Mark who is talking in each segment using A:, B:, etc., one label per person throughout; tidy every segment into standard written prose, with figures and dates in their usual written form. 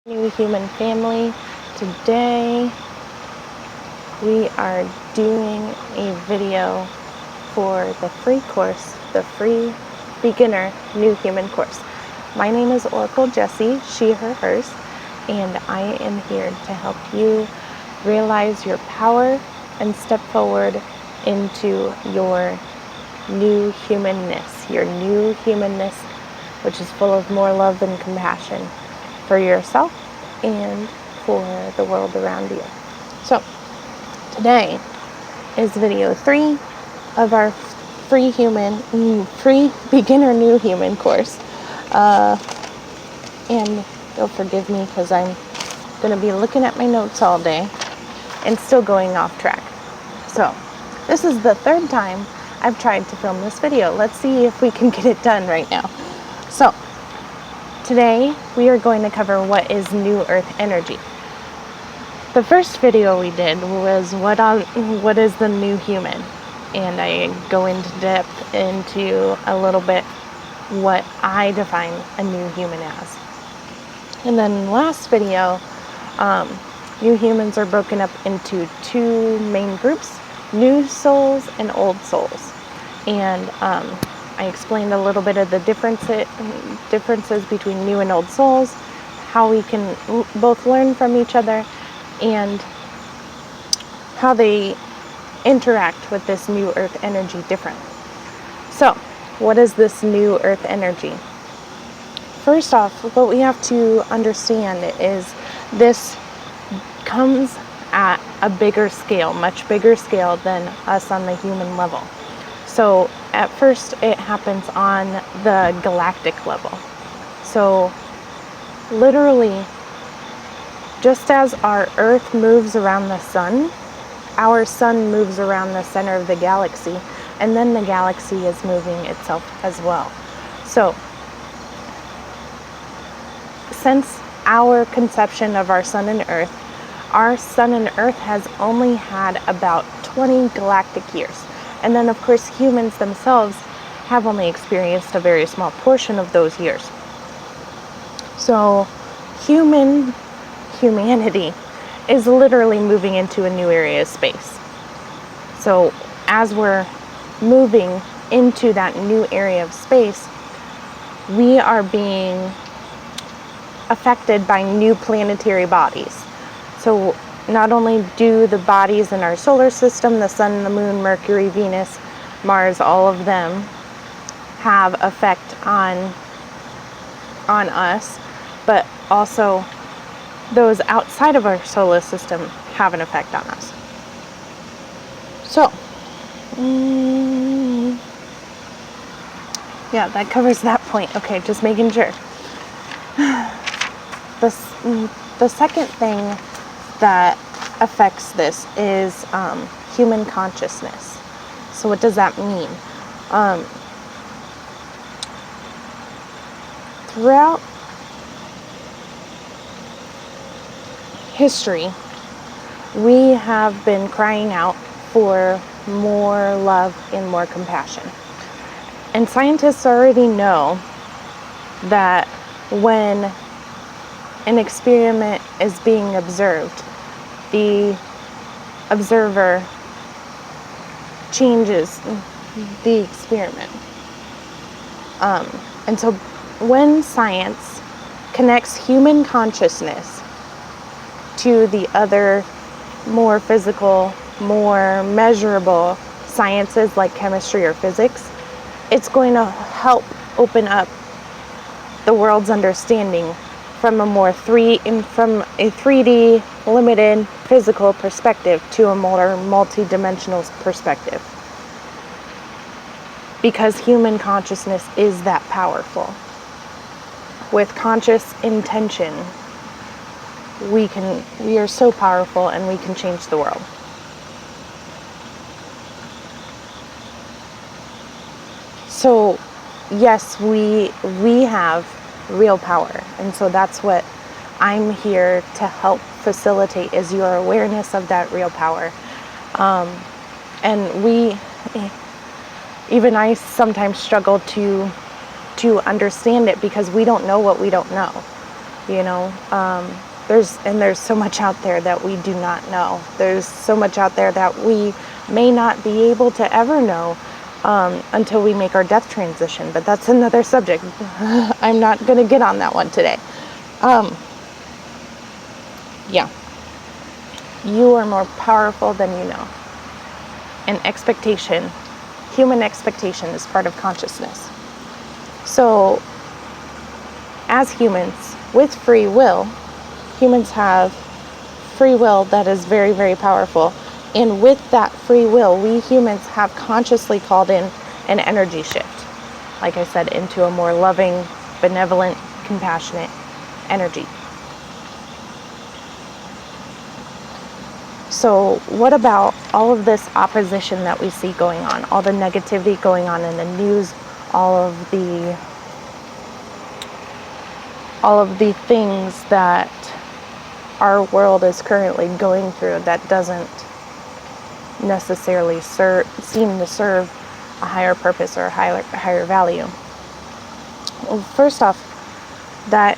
A: New human family. Today we are doing a video for the free course, the free beginner new human course. My name is Oracle Jessie, she, her, hers, and I am here to help you realize your power and step forward into your new humanness, which is full of more love and compassion for yourself and for the world around you. So today is video 3 of our free beginner new human course. And you'll forgive me because I'm going to be looking at my notes all day and still going off track. So this is the 3rd time I've tried to film this video. Let's see if we can get it done right now. So today we are going to cover what is New Earth energy. The first video we did was what is the new human, and I go into depth into a little bit what I define a new human as. And then last video, new humans are broken up into 2 main groups, new souls and old souls. And I explained a little bit of the differences between new and old souls, how we can both learn from each other, and how they interact with this new earth energy differently. So, what is this new earth energy? First off, what we have to understand is this comes at a bigger scale, much bigger scale than us on the human level. So at first it happens on the galactic level. So literally, just as our Earth moves around the sun, our sun moves around the center of the galaxy, and then the galaxy is moving itself as well. So since our conception of our sun and Earth has only had about 20 galactic years. And then, of course, humans themselves have only experienced a very small portion of those years. So humanity is literally moving into a new area of space. So as we're moving into that new area of space, we are being affected by new planetary bodies. So not only do the bodies in our solar system, the sun, the moon, Mercury, Venus, Mars, all of them have effect on us, but also those outside of our solar system have an effect on us. So, yeah, that covers that point. Okay, just making sure. The second thing that affects this is human consciousness. So what does that mean? Throughout history, we have been crying out for more love and more compassion. And scientists already know that when an experiment is being observed, the observer changes the experiment. And so when science connects human consciousness to the other more physical, more measurable sciences like chemistry or physics, it's going to help open up the world's understanding from a 3D limited physical perspective to a more multi-dimensional perspective. Because human consciousness is that powerful. With conscious intention, we are so powerful, and we can change the world. So yes, we have real power, and so that's what I'm here to help facilitate, is your awareness of that real power. And even I sometimes struggle to understand it, because we don't know what we don't know. you know. There's so much out there that we do not know. There's so much out there that we may not be able to ever know until we make our death transition. But that's another subject. I'm not going to get on that one today. Yeah. You are more powerful than you know. And expectation, human expectation, is part of consciousness. So, as humans, with free will, humans have free will that is very, very powerful. And with that free will, we humans have consciously called in an energy shift, like I said, into a more loving, benevolent, compassionate energy. So what about all of this opposition that we see going on, all the negativity going on in the news, all of the things that our world is currently going through that doesn't necessarily seem to serve a higher purpose or a higher value? Well, first off, that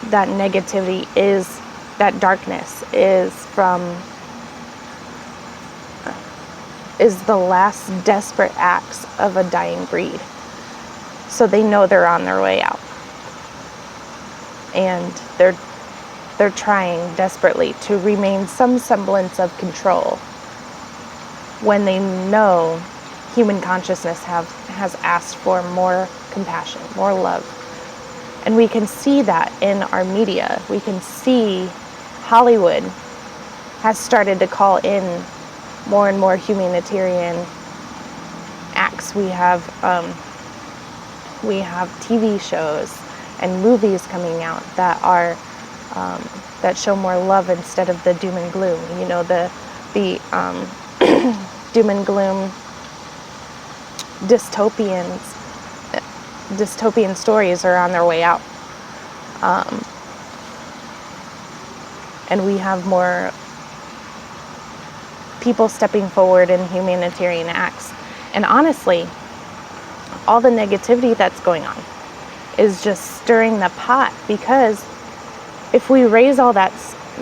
A: negativity is, that darkness is the last desperate acts of a dying breed. So they know they're on their way out. And they're trying desperately to remain some semblance of control when they know human consciousness has asked for more compassion, more love. And we can see that in our media. We can see Hollywood has started to call in more and more humanitarian acts. We have TV shows and movies coming out that are that show more love instead of the doom and gloom. You know, the doom and gloom dystopian stories are on their way out. And we have more people stepping forward in humanitarian acts. And honestly, all the negativity that's going on is just stirring the pot, because if we raise all that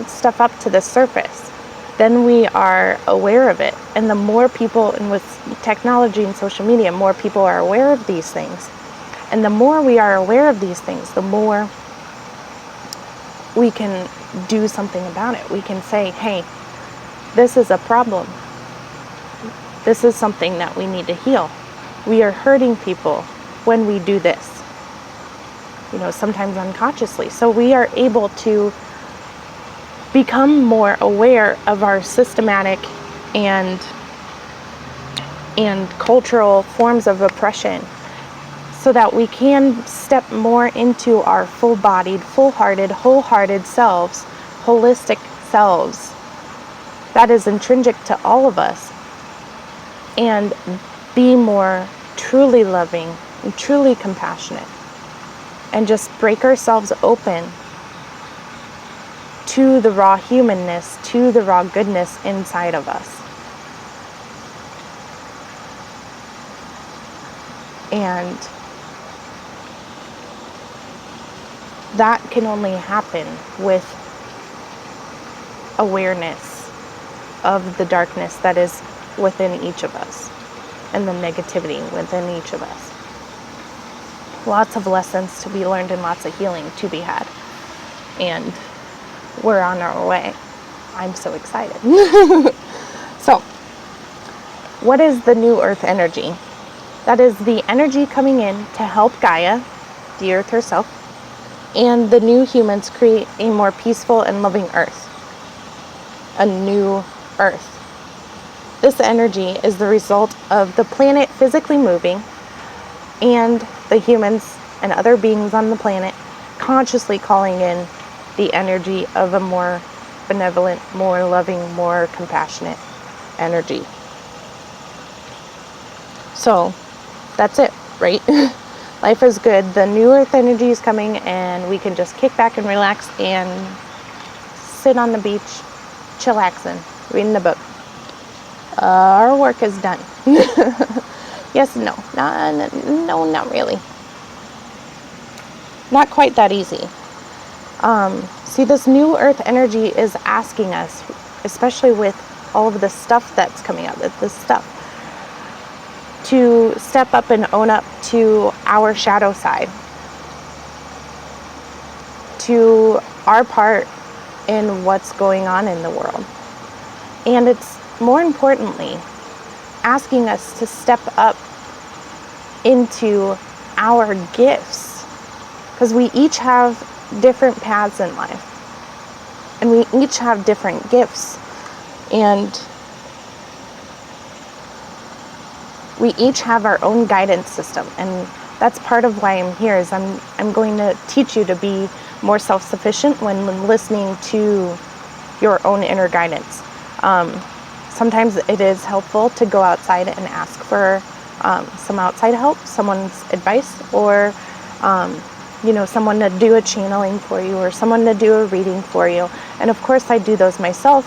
A: stuff up to the surface, then we are aware of it. And the more people, and with technology and social media, more people are aware of these things. And the more we are aware of these things, the more we can do something about it. We can say, hey, this is a problem. This is something that we need to heal. We are hurting people when we do this, you know, sometimes unconsciously. So we are able to become more aware of our systematic and cultural forms of oppression, so that we can step more into our full-bodied, full-hearted, wholehearted selves, holistic selves that is intrinsic to all of us, and be more truly loving and truly compassionate, and just break ourselves open to the raw humanness, to the raw goodness inside of us. And that can only happen with awareness of the darkness that is within each of us and the negativity within each of us. Lots of lessons to be learned and lots of healing to be had. And we're on our way. I'm so excited. So, what is the new earth energy? That is the energy coming in to help Gaia, the earth herself, and the new humans create a more peaceful and loving earth. A new earth. This energy is the result of the planet physically moving and the humans and other beings on the planet consciously calling in the energy of a more benevolent, more loving, more compassionate energy. So, that's it, right? Life is good. The new earth energy is coming, and we can just kick back and relax and sit on the beach, chillaxing, reading a book. Our work is done. Yes, no, not really. Not quite that easy. See, this new earth energy is asking us, especially with all of the stuff that's coming out, this stuff, to step up and own up to our shadow side, to our part in what's going on in the world. And it's more importantly asking us to step up into our gifts, because we each have different paths in life, and we each have different gifts, and we each have our own guidance system. And that's part of why I'm here, is I'm going to teach you to be more self-sufficient when listening to your own inner guidance. Sometimes it is helpful to go outside and ask for some outside help, someone's advice, or someone to do a channeling for you, or someone to do a reading for you. And of course I do those myself,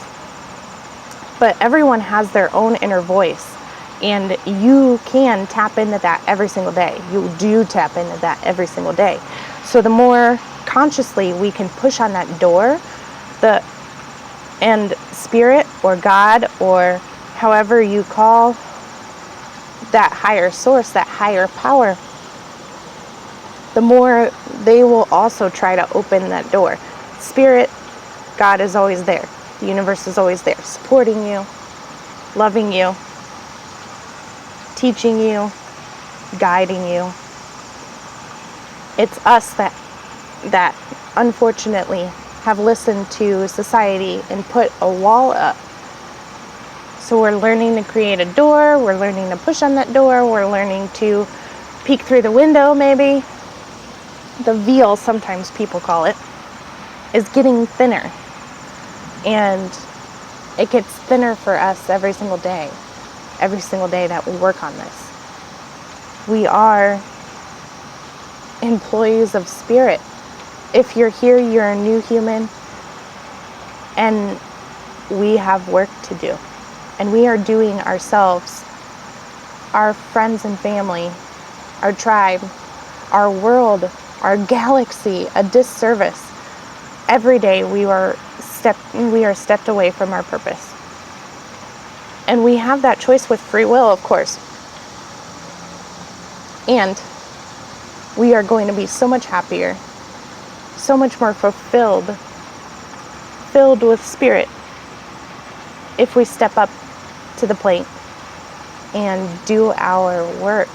A: but everyone has their own inner voice, and you can tap into that every single day. You do tap into that every single day. So the more consciously we can push on that door, and spirit or God, or however you call that higher source, that higher power, the more they will also try to open that door. Spirit, God is always there. The universe is always there, supporting you, loving you, teaching you, guiding you. It's us that unfortunately have listened to society and put a wall up. So we're learning to create a door, we're learning to push on that door, we're learning to peek through the window maybe. The veil, sometimes people call it, is getting thinner. And it gets thinner for us every single day that we work on this. We are employees of spirit. If you're here, you're a new human, and we have work to do. And we are doing ourselves, our friends and family, our tribe, our world, our galaxy a disservice. Every day we are stepped away from our purpose. And we have that choice with free will, of course. And we are going to be so much happier, so much more filled with spirit, if we step up to the plate and do our work,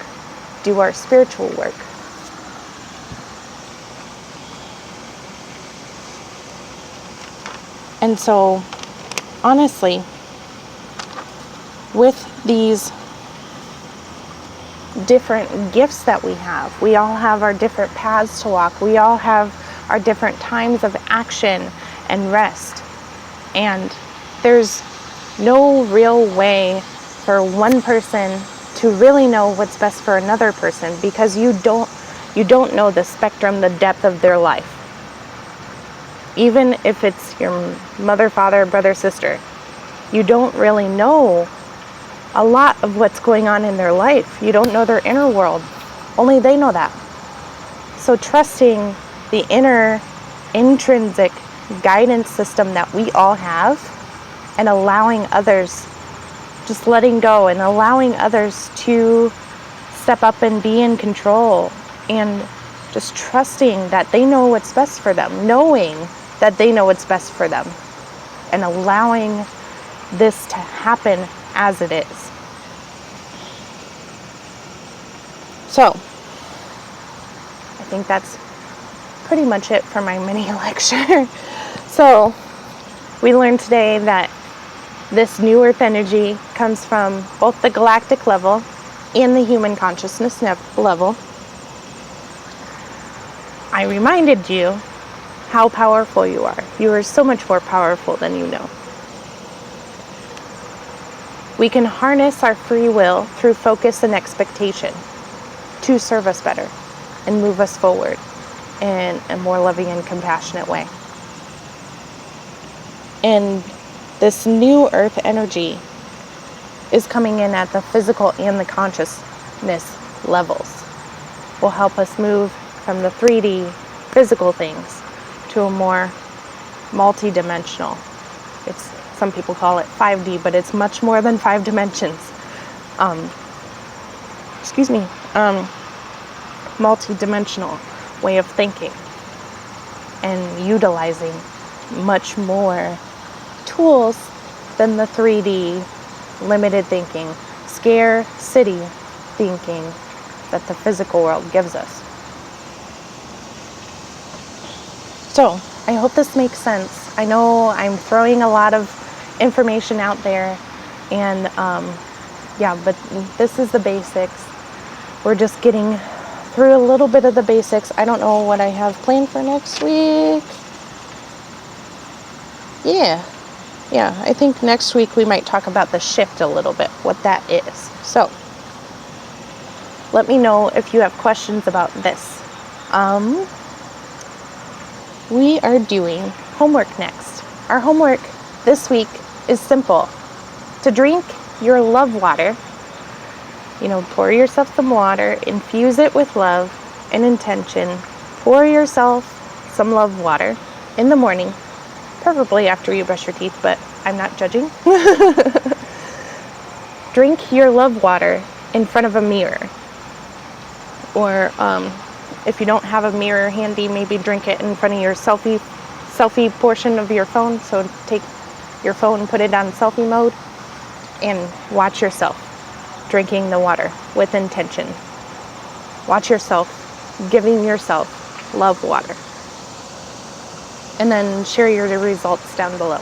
A: do our spiritual work. And so, honestly, with these different gifts that we all have our different paths to walk. We all have our different times of action and rest. And there's no real way for one person to really know what's best for another person, because you don't know the spectrum, the depth of their life. Even if it's your mother, father, brother, sister, you don't really know a lot of what's going on in their life. You don't know their inner world. Only they know that. So trusting the inner, intrinsic guidance system that we all have, and allowing others, just letting go and allowing others to step up and be in control, and just trusting that they know what's best for them, knowing that they know what's best for them, and allowing this to happen as it is. So, I think that's pretty much it for my mini lecture. So, we learned today that this new earth energy comes from both the galactic level and the human consciousness level. I reminded you how powerful you are. You are so much more powerful than you know. We can harness our free will through focus and expectation to serve us better and move us forward in a more loving and compassionate way. And this new earth energy is coming in at the physical and the consciousness levels. Will help us move from the 3D physical things into a more multi-dimensional. It's, some people call it 5D, but it's much more than 5 dimensions. Multi-dimensional way of thinking and utilizing much more tools than the 3D limited thinking, scarcity thinking that the physical world gives us. So, I hope this makes sense. I know I'm throwing a lot of information out there, and yeah, but this is the basics. We're just getting through a little bit of the basics. I don't know what I have planned for next week. Yeah, I think next week we might talk about the shift a little bit, what that is. So, let me know if you have questions about this. We are doing homework next. Our homework this week is simple. To drink your love water, pour yourself some water, infuse it with love and intention. Pour yourself some love water in the morning, preferably after you brush your teeth, but I'm not judging. Drink your love water in front of a mirror. Or if you don't have a mirror handy, maybe drink it in front of your selfie portion of your phone. So take your phone, put it on selfie mode, and watch yourself drinking the water with intention. Watch yourself giving yourself love water. And then share your results down below.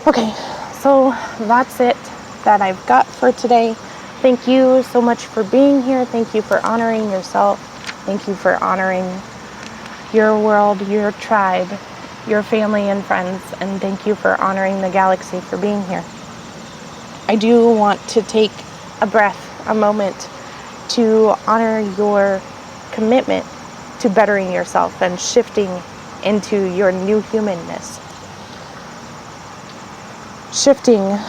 A: Okay, so that's it that I've got for today. Thank you so much for being here. Thank you for honoring yourself. Thank you for honoring your world, your tribe, your family and friends. And thank you for honoring the galaxy for being here. I do want to take a moment to honor your commitment to bettering yourself and shifting into your new humanness. Shifting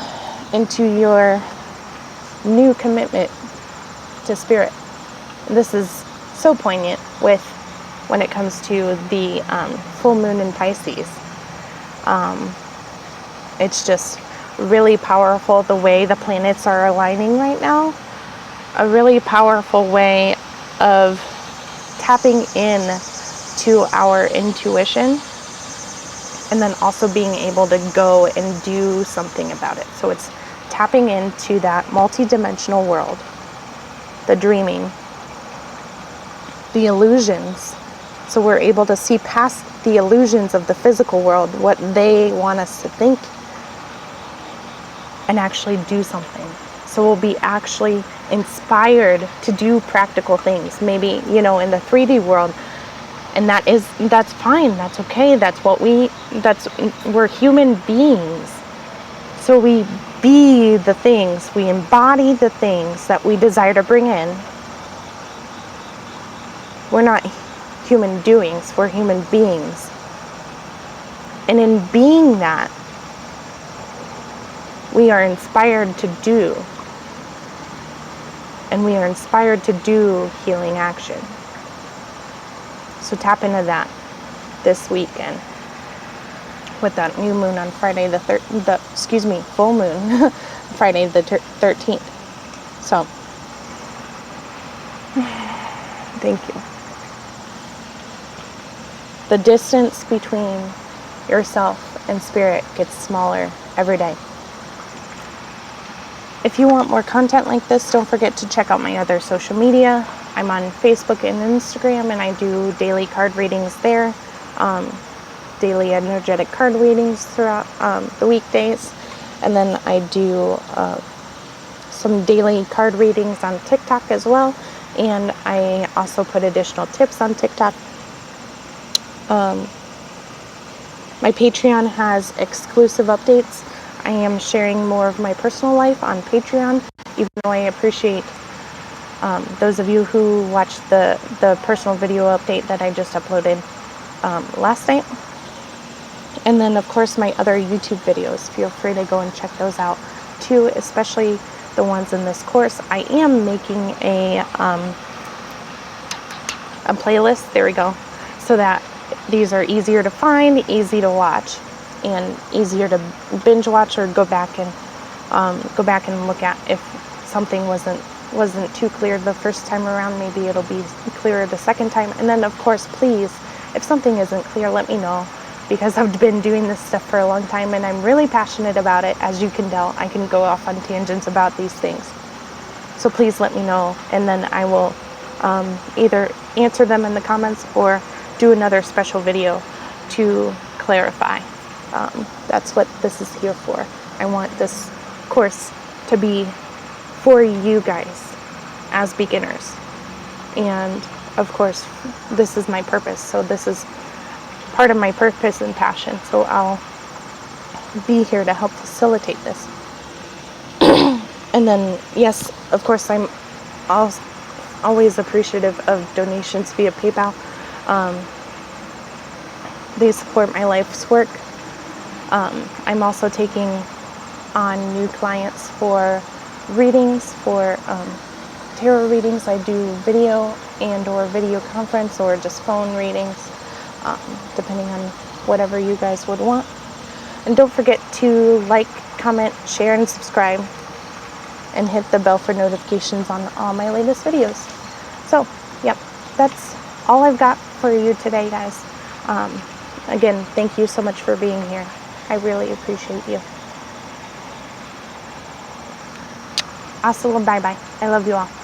A: into your new commitment to spirit. This is so poignant when it comes to the full moon in Pisces. It's just really powerful the way the planets are aligning right now. A really powerful way of tapping in to our intuition, and then also being able to go and do something about it. So it's tapping into that multi-dimensional world, the dreaming, the illusions. So we're able to see past the illusions of the physical world, what they want us to think, and actually do something. So we'll be actually inspired to do practical things, maybe, in the 3D world. And that's fine, that's okay, we're human beings. So we be the things, we embody the things that we desire to bring in. We're not human doings, we're human beings. And in being that, we are inspired to do. And we are inspired to do healing action. So tap into that this weekend with that new moon on Friday full moon Friday the 13th. So thank you. The distance between yourself and spirit gets smaller every day. If you want more content like this, don't forget to check out my other social media. I'm on Facebook and Instagram, and I do daily card readings there. Daily energetic card readings throughout the weekdays. And then I do some daily card readings on TikTok as well. And I also put additional tips on TikTok. My Patreon has exclusive updates. I am sharing more of my personal life on Patreon, even though I appreciate those of you who watched the personal video update that I just uploaded last night. And then, of course, my other YouTube videos. Feel free to go and check those out too, especially the ones in this course. I am making a playlist, there we go, so that these are easier to find, easy to watch, and easier to binge watch or go back and look at if something wasn't too clear the first time around. Maybe it'll be clearer the second time. And then, of course, please, if something isn't clear, let me know, because I've been doing this stuff for a long time and I'm really passionate about it. As you can tell, I can go off on tangents about these things. So please let me know, and then I will either answer them in the comments or do another special video to clarify. That's what this is here for. I want this course to be for you guys as beginners. And of course, this is my purpose. So this is part of my purpose and passion. So I'll be here to help facilitate this. And then, yes, of course, I'm always appreciative of donations via PayPal. They support my life's work. I'm also taking on new clients for readings, for tarot readings. I do video or video conference or just phone readings, depending on whatever you guys would want. And don't forget to like, comment, share, and subscribe, and hit the bell for notifications on all my latest videos. So, yep, that's all I've got for you today, guys. Again, thank you so much for being here. I really appreciate you. Hasta luego, bye-bye. I love you all.